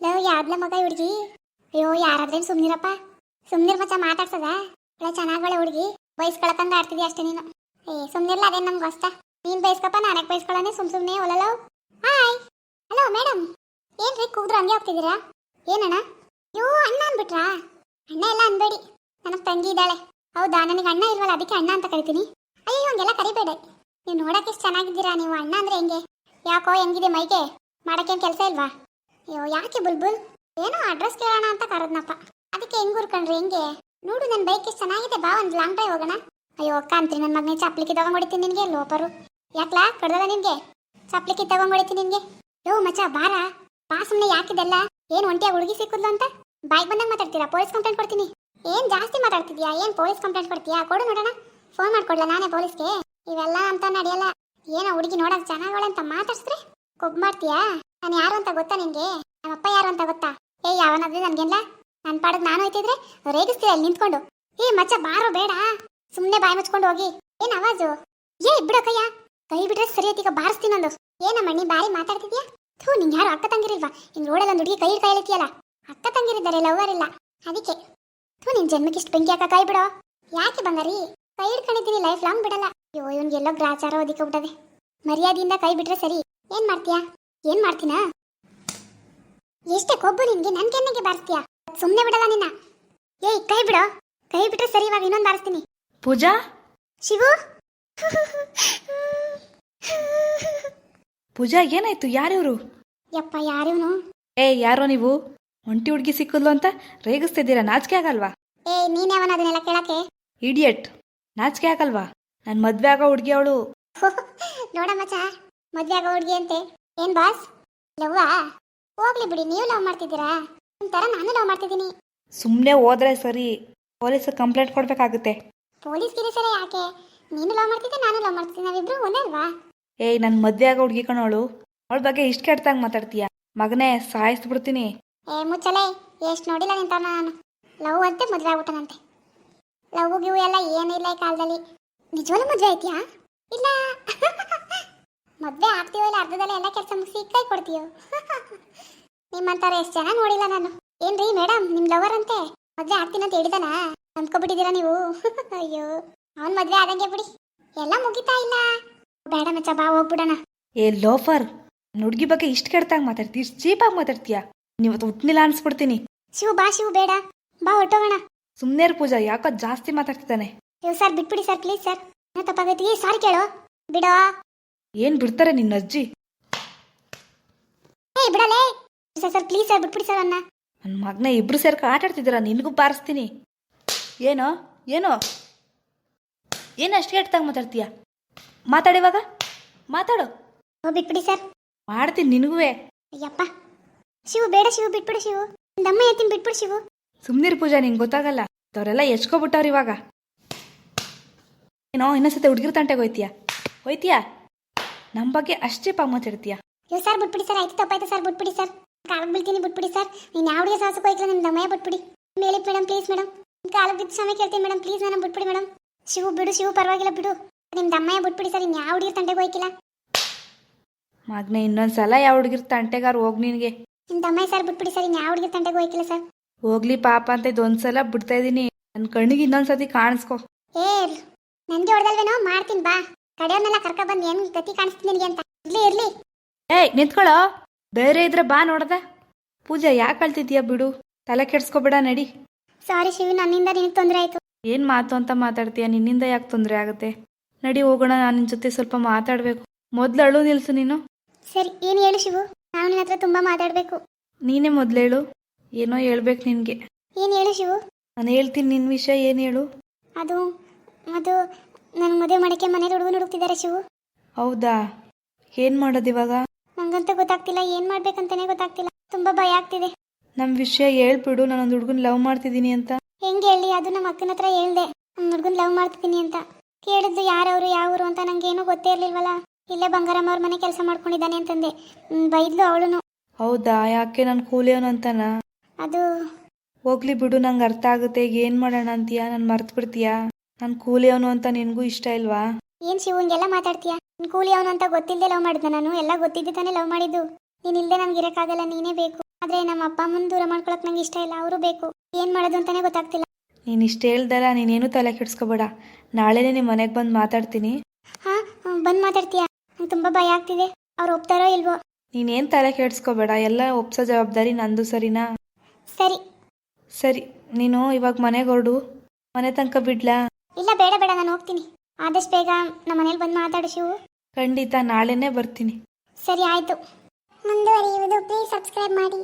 Love ಯಾವ್ದ್ಲ ಮಗ ಹುಡುಗಿ? ಅಯ್ಯೋ ಯಾರಾದ್ರೇನು ಸುಮ್ನಿರಪ್ಪ. ಸುಮ್ನಿರ್ ಮಚ್ಚ ಮಾತಾಡ್ಸದ. ಒಳ್ಳೆ ಚೆನ್ನಾಗಳೆ ಹುಡುಗಿ, ಬಯಸ್ಕೊಳಕಂದ ಆಡ್ತಿದ್ಯಾ ಅಷ್ಟೇ ನೀನು. ಸುಮ್ನಿರ್ಲ, ಅದೇನು ನಮ್ಗೆ ಹೊಸ್ತ. ನೀನ್ ಬಯಸ್ಕಪ್ಪ, ನಾನೇ ಬಯಸ್ಕೊಳ್ಳೋನೆ ಸುಮ್ನೆ ಒಲ್ಲ ಲವ್. Hi hello madam. ಏನ್ರಿ ಕೂದ್ರು ಹಂಗೆ ಹೋಗ್ತಿದ್ದೀರಾ? ಏನಣ್ಣ? ಅಯ್ಯೋ ಅಣ್ಣ ಅನ್ಬಿಟ್ರಾ? ಅಣ್ಣ ಎಲ್ಲ ಅನ್ಬೇಡಿ, ನನಗೆ ತಂಗಿ ಇದ್ದಾಳೆ. ಹೌದಾ, ನನಗೆ ಅಣ್ಣ ಇಲ್ವಲ್ಲ, ಅದಕ್ಕೆ ಅಣ್ಣ ಅಂತ ಕರಿತೀನಿ. ಅಯ್ಯೋ ಹಂಗೆಲ್ಲ ಕರಿಬೇಡ. ನೀವು ನೋಡಕ್ಕೆ ಎಷ್ಟು ಚೆನ್ನಾಗಿದ್ದೀರಾ. ನೀವು ಅಣ್ಣ ಅಂದ್ರೆ ಹೆಂಗೆ? ಯಾಕೋ ಹೆಂಗಿದೆ ಮೈಗೆ? ಮಾಡಕ್ಕೇನು ಕೆಲಸ ಇಲ್ವಾ? ಅಯ್ಯೋ ಯಾಕೆ ಬುಲ್ಬುಲ್? ಏನೋ ಅಡ್ರೆಸ್ ಕೇಳೋಣ ಅಂತ ಕರೆದ್ನಪ್ಪ, ಅದಕ್ಕೆ ಹೆಂಗ್ ಹುರ್ಕೊಂಡ್ರಿ ಹೆಂಗೆ? ನೋಡು ನನ್ನ ಬೈಕ್ ಎಷ್ಟು ಚೆನ್ನಾಗಿದೆ, ಬಾ ಒಂದು ಲಾಂಗ್ ಡ್ರೈವ್ ಹೋಗೋಣ. ಅಯ್ಯೋ ಅಕ್ಕ ಅಂತೀರಿ ನನ್ನ ಮಗನೇ, ಚಪ್ಲಿಕ್ಕೆ ತಗೊಂಡ್ಬಿಡ್ತೀನಿ ನಿನಗೆ ಲೋಪರು. ಯಾಕ್ಲಾ ಕಡ್ದದ ನಿನಗೆ? ಚಪ್ಲಿಕ್ಕೆ ತಗೊಂಡ್ಬಿಡ್ತೀನಿ ನಿನಗೆ. ಯೋ ಮಚ್ಚ ಬಾರ ಬಾ, ಸುಮ್ಮನೆ ಯಾಕಿದೆಲ್ಲ? ಏನು ಒಂಟಿಯಾಗಿ ಹುಡುಗಿ ಸಿಕ್ಕುದ್ಲು ಅಂತ ಬಾಯ್ಗೆ ಬಂದಾಗ ಮಾತಾಡ್ತೀರಾ? ಪೊಲೀಸ್ ಕಂಪ್ಲೇಂಟ್ ಕೊಡ್ತೀನಿ. ಏನು ಜಾಸ್ತಿ ಮಾತಾಡ್ತಿದ್ಯಾ? ಏನು ಪೊಲೀಸ್ ಕಂಪ್ಲೇಂಟ್ ಕೊಡ್ತೀಯಾ? ಕೊಡು ನೋಡೋಣ, ಫೋನ್ ಮಾಡ್ಕೊಡ್ಲಾ ನಾನೇ ಪೊಲೀಸ್ಗೆ? ಇವೆಲ್ಲ ಅಂತ ನಡೆಯಲ್ಲ. ಏನೋ ಹುಡುಗಿ ನೋಡಕ್ ಚೆನ್ನಾಗವಳೆ ಅಂತ ಮಾತಾಡ್ಸಿದ್ರೆ ಕೊಬ್ಬು ಮಾಡ್ತೀಯಾ? ನಾನು ಯಾರು ಅಂತ ಗೊತ್ತಾ ನಿನ್ಗೆ? ನಮ್ಮಪ್ಪ ಯಾರು ಅಂತ ಗೊತ್ತಾ? ಯಾವನಾದ್ರೆ ನನ್ಗೆಲ್ಲ ನನ್ನ ಪಾಡದ್ ನಾನು ಹೋಯ್ತಿದ್ರೆ ರೇಗಿಸ್ತೀಯ ಅಲ್ಲಿ ನಿಂತ್ಕೊಂಡು. ಮಚ್ಚ ಬಾರೋ, ಬೇಡ ಸುಮ್ಮನೆ ಬಾಯಿ ಮುಚ್ಕೊಂಡು ಹೋಗಿ. ಏನ್ ಅವಾಜು? ಬಿಡೋ ಕೈಯ, ಕೈ ಬಿಟ್ರೆ ಸರಿಯತ್ತೀಗ ಬಾರಿಸ್ತೀನೊಂದು. ಏನಮ್ಮ ನೀ ಬಾರಿ ಮಾತಾಡ್ತಿದ್ಯಾ? ಥೂ, ನಿಂಗೆ ಯಾರು ಅಕ್ಕ ತಂಗಿರಿಲ್ವಾ? ಹಿಂಗ್ ರೋಡಲ್ಲಿ ಒಂದು ಹುಡುಗಿ ಕೈ ಕಾಯ್ಲಿಕ್ಕಿಯಲ್ಲ, ಅಕ್ಕ ತಂಗಿರಿದ್ದಾರೆ, ಲವ್ವರ್ ಇಲ್ಲ ಅದಕ್ಕೆ. ಥೂ, ನಿನ್ ಜನ್ಮಕ್ಕೆ ಇಷ್ಟು ಬೆಂಕಿ ಹಾಕ, ಕೈ ಬಿಡೋ. ಯಾಕೆ ಬಂಗಾರಿ? ಕೈ ಹಿಡ್ಕೊಂಡಿದ್ದೀನಿ, ಲೈಫ್ ಲಾಂಗ್ ಬಿಡಲ್ಲ. ಅಯ್ಯೋ ಇವನ್ಗೆಲ್ಲೋ ಗ್ರಾಚಾರ ಒದಿಕ ಬಿಟ್ಟದೆ. ಮರ್ಯಾದೆಯಿಂದ ಕೈ ಬಿಟ್ರೆ ಸರಿ. ಏನ್ ಮಾಡ್ತೀಯಾ? ಏನ್ ಮಾಡ್ತೀನಾ? ಎಷ್ಟೇ ಕೊಬ್ಬು ನಿನ್ಗೆ, ನನ್ ಕೆನ್ನೆಗೆ ಬಾರಿಸ್ತೀಯಾ? ಸುಮ್ನೆ ಬಿಡಲ್ಲ ನಿನ್ನ. ಕೈ ಬಿಡೋ, ಕೈ ಬಿಟ್ರೆ ಸರಿ. ಇವಾಗ ಇನ್ನೊಂದು ಬಾರಿಸ್ತೀನಿ. ಪೂಜಾ? ಶಿವು? ಪೂಜಾ ಏನಾಯ್ತು? ಯಾರಿವ್ರು? ಯಪ್ಪ ಯಾರಿವ್ನು? ಯಾರೋ ನೀವು? ಒಂಟಿ ಹುಡುಗಿ ಸಿಕ್ಕದ್ಲು ಅಂತ ರೇಗಿಸ್ತಿದ್ದೀರಾ? ನಾಚಿಕೆ ಆಗಲ್ವಾ? ನೀನೇವನ ಅದನ್ನೆಲ್ಲ ಕೇಳಕ್ಕೆ? ಇಡಿಯಟ್, ನಾಚಿಕೆ ಆಗಲ್ವಾ? ನನ್ ಮದ್ವೆ ಆಗೋ ಹುಡುಗಿ ಅವಳು. ನೋಡ ಮಚ್ಚ, ಮದ್ವೆ ಆಗೋ ಹುಡುಗಿ ಅಂತೆ. ಏನ್ ಬಾಸ್ ಲವ್ವಾ? ಹೋಗ್ಲಿ ಬಿಡಿ, ನೀವು ಲವ್ ಮಾಡ್ತಿದ್ದೀರಾ? ಒಂಥರ ನಾನು ಲವ್ ಮಾಡ್ತಿದ್ದೀನಿ. ಸುಮ್ಮನೆ ಹೋದ್ರೆ ಸರಿ, ಪೊಲೀಸ್ ಕಂಪ್ಲೇಂಟ್ ಕೊಡ್ಬೇಕಾಗುತ್ತೆ. ಪೊಲೀಸ್ ಗಿರಿಸರ ಯಾಕೆ? ನೀನು ಲವ್ ಮಾಡ್ತಿದ್ದೆ, ನಾನು ಲವ್ ಮಾಡ್ತಿದ್ದೆ, ನಾವಿಬ್ರು ಒಂದೇ ಅಲ್ವಾ? ನನ್ ಮದ್ವೆ ಆಗೋ ಹುಡುಗಿ ಕಣವಳು, ಅವಳ ಬಗ್ಗೆ ಇಷ್ಟ ಕೆಟ್ಟದಾಗ ಮಾತಾಡ್ತೀಯ ಮಗನೇ, ಸಾಯಿಸ್ಬಿಡ್ತೀನಿ. ಮುಚ್ಚಲೆ, ಎಷ್ಟು ನೋಡಿಲ್ಲ ನಿಂತವನ ನಾನು. ಲವ್ ಅಂತೆ ಮದ್ವೆ ಆಗ್ಬಿಟ್ಟನಂತೆ. ಲವ್ ಗಿವ್ ಎಲ್ಲ ಏನಿಲ್ಲ ಈ ಕಾಲದಲ್ಲಿ. ನಿಜವಲ್ಲ ಮದ್ವೆ ಐತಿಯಾ? ಇಲ್ಲ ಮದ್ವೆ ಆಗ್ತೀವೋ ಇಲ್ಲ ಅರ್ಧದಲ್ಲೇ ಎಲ್ಲ ಕೆಲಸ ಮುಗಿಸಿ ಕೈ ಕೊಡ್ತೀಯೋ? ನಿಮ್ಮಂತಾರ ಎಷ್ಟು ಜನ ನೋಡಿಲ್ಲ ನಾನು. ಏನ್ರಿ ಮೇಡಮ್, ನಿಮ್ ಲವರ್ ಅಂತೆ ಮದ್ವೆ ಆಗ್ತೀನಂತ ಹೇಳಿದಾನ? ನಂಬ್ಕೊಬಿಟ್ಟಿದ್ದೀರಾ ನೀವು? ಅಯ್ಯೋ, ಅವನ್ ಮದ್ವೆ ಆದಂಗೆ ಬಿಡಿ, ಎಲ್ಲ ಮುಗಿತಾ ಇಲ್ಲ. ಬೇಡ ಮಚ್ಚ, ಬಾ ಹೋಗ್ಬಿಡೋಣ. ಲೋಫರ್, ಹುಡುಗಿ ಬಗ್ಗೆ ಇಷ್ಟ ಕೆಡ್ತಾಗ ಮಾತಾಡ್ತೀಯ, ಇಷ್ಟು ಚೀಪಾಗಿ ಮಾತಾಡ್ತೀಯ. ನೀವತ್ತು ಹುಟ್ನಿಲ್ಲ ಅನ್ಸ್ಬಿಡ್ತೀನಿ. ಶಿವು ಬಾ, ಶಿವು ಬೇಡ ಬಾ, ಹೊಟ್ಟೋಗೋಣ. ಸುಮ್ನೇರ್ ಪೂಜಾ, ಯಾಕೋ ಜಾಸ್ತಿ ಮಾತಾಡ್ತಿದ್ದಾನೆ. ಸರ್ ಬಿಟ್ಬಿಡಿ ಸರ್, ಪ್ಲೀಸ್ ಸರ್, ತಪ್ಪಾಗೈತಿ. ಸಾರಿ ಕೇಳೋ, ಬಿಡೋ. ಏನ್ ಬಿಡ್ತಾರೆ ನಿನ್ನ ಅಜ್ಜಿ? ಬಿಡಲೇ ಸರ್, ಪ್ಲೀಸ್ ಸರ್, ಬಿಟ್ಬಿಡಿ ಸರ್ ಅನ್ನ. ನನ್ನ ಮಗನ ಇಬ್ರು ಸೇರ್ಕ ಆಟಾಡ್ತಿದ್ದೀರಾ? ನಿನಗೂ ಬಾರಿಸ್ತೀನಿ. ಏನೋ ಏನೋ ಏನು ಅಷ್ಟು ಕೆಟ್ಟದಾಗ ಮಾತಾಡ್ತೀಯ? ಮಾತಾಡಿವಾಗ ಮಾತಾಡು. ಬಿಟ್ಬಿಡಿ ಸರ್. ಮಾಡ್ತೀನಿ ನಿನಗೂ. ಅಯ್ಯಪ್ಪ ಶಿವು, ಬೇಡ ಶಿವು, ಬಿಟ್ಬಿಡು ಶಿವು. ದಮ್ಮ ಎತ್ತೀನಿ, ಬಿಟ್ಬಿಡು ಶಿವು. ಸುಮ್ನಿರ್ ಪೂಜಾ, ನಿಂಗೆ ಗೊತ್ತಾಗಲ್ಲ. ಅವರೆಲ್ಲ ಎಚ್ಕೊಬಿಟ್ಟವ್ರು ಇವಾಗ. ಏನೋ ಇನ್ನೊಂದ್ಸತಿ ಹುಡುಗಿರ್ ತಂಟೆಗೆ ಹೋಯ್ತೀಯಾ? ನಮ್ಮ ಬಗ್ಗೆ ಅಷ್ಟೇ ಪಾಗ ಮಾತಾಡ್ತೀಯ. ಸರ್ ಬಿಟ್ಬಿಡಿ ಸರ್, ಆಯ್ತು ತಪ್ಪಾಯ್ತು ಸರ್, ಬಿಟ್ಬಿಡಿ ಸರ್. ಕಾಲಕ್ಕೆ ಬೀಳ್ತೀನಿ, ಬಿಟ್ಬಿಡಿ ಸರ್. ನೀನು ಯಾವ್ರಿಗೆ ಸಾಸಕ್ಕೆ ಹೋಯ್ಕಲ್ಲ, ನಿಮ್ಮ ದಮ್ಮಯ್ಯ ಬಿಟ್ಬಿಡಿ. ಹೇಳಿದ್ ಮೇಡಮ್, ಪ್ಲೀಸ್ ಮೇಡಮ್, ಕಾಲಕ್ಕೆ ಬಿದ್ದು ಸಮಯ ಕೇಳ್ತೀನಿ ಮೇಡಮ್, ಪ್ಲೀಸ್ ನಾನು ಬಿಟ್ಬಿಡಿ ಮೇಡಮ್. ಶಿವು ಬಿಡು, ಶಿವು ಪರವಾಗಿಲ್ಲ ಬಿಡು. ನಿಮ್ಮ ದಮ್ಮಯ್ಯ ಬಿಟ್ಬಿಡಿ ಸರ್. ಇನ್ನು ಯಾವ ಹುಡುಗಿರ್ ತಂಟೆಗೆ ಹೋಯ್ಕಿಲ್ಲ. ಮಗನ ಇನ್ನೊಂದ್ಸಲ ಯಾವ ಹುಡುಗಿರ್ ತಂಟೆಗಾರು ಹೋಗಿ ನಿನಗೆ. ನಿಮ್ಮ ದಮ್ಮಯ್ಯ ಸರ್ ಬಿಟ್ಬಿಡಿ ಸರ್. ಇನ್ನು ಯಾವ ಹುಡುಗಿರ್ ತಂಟೆಗೆ ಹೋಯ್ಕಿಲ್ಲ ಸರ್. ಹೋಗ್ಲಿ ಪಾಪ ಅಂತ ಇದೊಂದ್ಸಲ ಬಿಡ್ತಾ ಇದೀನಿ. ನನ್ನ ಕಣ್ಣಿಗೆ ಇನ್ನೊಂದ್ಸತಿ ಕಾಣಿಸ್ಕೊ. ನನ್ಗೆ ಹೊಡೆದಲ್ವೇನೋ, ಮಾಡ್ತೀನಿ ಬಾ. ಕಡೆಯವ್ರನ್ನೆಲ್ಲ ಕರ್ಕ ಬಂದು ಏನು ಗತಿ ಕಾಣಿಸ್ತೀನಿ ನಿನಗೆ ಅಂತ. ಇರ್ಲಿ ನಿಂತ್ಕೊಳ್ಳೋ, ಧೈರ್ಯ ಇದ್ರೆ ಬಾ ನೋಡದ. ಪೂಜಾ ಯಾಕೆ ಅಳ್ತಿದ್ಯಾ? ಬಿಡು, ತಲೆ ಕೆಡ್ಸ್ಕೊಬೇಡ, ನಡಿ. ಸಾರಿ ಶಿವು, ನನ್ನಿಂದ ನಿನಗೆ ತೊಂದರೆ ಆಯ್ತು. ಏನ್ ಮಾತು ಅಂತ ಮಾತಾಡ್ತೀಯ? ನಿನ್ನಿಂದ ಯಾಕೆ ತೊಂದರೆ ಆಗುತ್ತೆ? ನಡಿ ಹೋಗೋಣ, ನಾನು ನಿನ್ ಜೊತೆ ಸ್ವಲ್ಪ ಮಾತಾಡ್ಬೇಕು. ಮೊದ್ಲು ಅಳು ನಿಲ್ಸು ನೀನು. ಸರಿ, ಏನು ಹೇಳು ಶಿವು, ನಾವು ನಿನ್ನ ಹತ್ರ ತುಂಬಾ ಮಾತಾಡ್ಬೇಕು. ನೀನೇ ಮೊದ್ಲು ಹೇಳು, ಏನೋ ಹೇಳ್ಬೇಕು ನಿನ್ಗೆ. ಏನು ಹೇಳು ಶಿವು? ನಾನು ಹೇಳ್ತೀನಿ, ನಿನ್ ವಿಷಯ ಏನು ಹೇಳು. ಅದು ಅದು ನನ್ನ ಮದುವೆ ಮಾಡಕ್ಕೆ ಮನೆ ಹುಡುಗನ ಹುಡುಕ್ತಿದ್ದಾರೆ ಶಿವು. ಹೌದಾ? ಏನ್ ಮಾಡೋದು ಇವಾಗ? ನಂಗಂತೂ ಗೊತ್ತಾಗ್ತಿಲ್ಲ, ಏನ್ ಮಾಡ್ಬೇಕಂತಾನೆ ಗೊತ್ತಾಗ್ತಿಲ್ಲ. ತುಂಬಾ ಭಯ ಆಗ್ತಿದೆ. ನಮ್ಮ ವಿಷಯ ಹೇಳ್ಬಿಡು, ನಾನೊಂದು ಹುಡುಗನ್ ಲವ್ ಮಾಡ್ತಿದ್ದೀನಿ ಅಂತ. ಹೆಂಗೆ ಹೇಳಿ? ಅದು ನಮ್ಮ ಅಕ್ಕನ ಹತ್ರ ಹೇಳ್ದೆ, ನನ್ನ ಹುಡುಗನ್ ಲವ್ ಮಾಡ್ತಿದ್ದೀನಿ ಅಂತ. ಕೇಳಿದ್ದು ಯಾರವರು ಯಾವೂರು ಅಂತ ನಂಗೇನು ಗೊತ್ತೇ ಇರ್ಲಿಲ್ವಲ್ಲ. ಇಲ್ಲೇ ಬಂಗಾರಮ್ಮ ಅವ್ರ ಮನೆ ಕೆಲಸ ಮಾಡ್ಕೊಂಡಿದ್ದಾನೆ ಅಂತಂದೆ. ಬೈದ್ಲು ಅವಳುನು. ಹೌದಾ? ಯಾಕೆ? ನಾನು ಕೂಲಿಯವನು ಅಂತನಾ? ಅದು ಹೋಗ್ಲಿ ಬಿಡು, ನಂಗೆ ಅರ್ಥ ಆಗುತ್ತೆ. ಈಗ ಏನ್ ಮಾಡೋಣ ಅಂತೀಯಾ? ನಾನು ಮರ್ತು ಬಿಡ್ತೀಯಾ? ನಾನು ಕೂಲಿಯವನು ಅಂತ ನಿನ್ಗೂ ಇಷ್ಟ ಇಲ್ವಾ? ಏನ್ ಶಿವು ಹಿಂಗೆಲ್ಲ ಮಾತಾಡ್ತೀಯಾ? ಕೂಲಿ ಅವನು ಅಂತ ಗೊತ್ತಿಲ್ಲದೆ ಲವ್ ಮಾಡಿದ್ನ ನಾನು? ಎಲ್ಲ ಗೊತ್ತಿದ್ದೆ ತಾನೇ ಲವ್ ಮಾಡಿದ್ದು. ನೀನ್ ಇಲ್ದೆ ನನ್ಗೆ ಇರಕ್ಕಾಗಲ್ಲ, ನೀನೇ ಬೇಕು. ಆದ್ರೆ ನಮ್ಮ ಅಪ್ಪ ಅಮ್ಮನ ದೂರ ಮಾಡ್ಕೊಳಕ್ ನಂಗೆ ಇಷ್ಟ ಇಲ್ಲ, ಅವರು ಬೇಕು. ಏನ್ ಮಾಡೋದು ಅಂತಾನೆ ಗೊತ್ತಾಗ್ತಿಲ್ಲ. ನೀನು ಇಷ್ಟು ಹೇಳ್ದಲ್ಲ, ನೀನೇನು ತಲೆ ಕೆಡಿಸ್ಕೋಬೇಡ. ನಾಳೆನೇ ನಿಮ್ಮ ಮನೆಗೆ ಬಂದು ಮಾತಾಡ್ತೀನಿ. ಹಾ, ಬಂದ್ ಮಾತಾಡ್ತೀಯಾ? ನಂಗೆ ತುಂಬಾ ಭಯ ಆಗ್ತಿದೆ. ಅವ್ರು ಒಪ್ತಾರೋ ಇಲ್ವೋ? ನೀನೇನು ತಲೆ ಕೆಡಿಸ್ಕೋಬೇಡ, ಎಲ್ಲ ಒಪ್ಸೋ ಜವಾಬ್ದಾರಿ ನಂದು, ಸರಿನಾ? ಸರಿ. ಸರಿ, ನೀನು ಇವಾಗ ಮನೆಗೆ ಹೊರಡು. ಮನೆ ತನಕ ಬಿಡ್ಲಾ? ಇಲ್ಲ, ಬೇಡ ಬೇಡ, ನಾನು ಹೋಗ್ತೀನಿ. ಆದಷ್ಟು ಬೇಗ ನಮ್ಮ ಮನೇಲಿ ಬಂದು ಮಾತಾಡು ಶಿವು. ಖಂಡಿತ ನಾಳೆನೇ ಬರ್ತೀನಿ. ಸರಿ, ಆಯ್ತು. ಮುಂದುವರಿಯುವುದು ಪ್ಲೀಸ್ ಸಬ್ಸ್ಕ್ರೈಬ್ ಮಾಡಿ.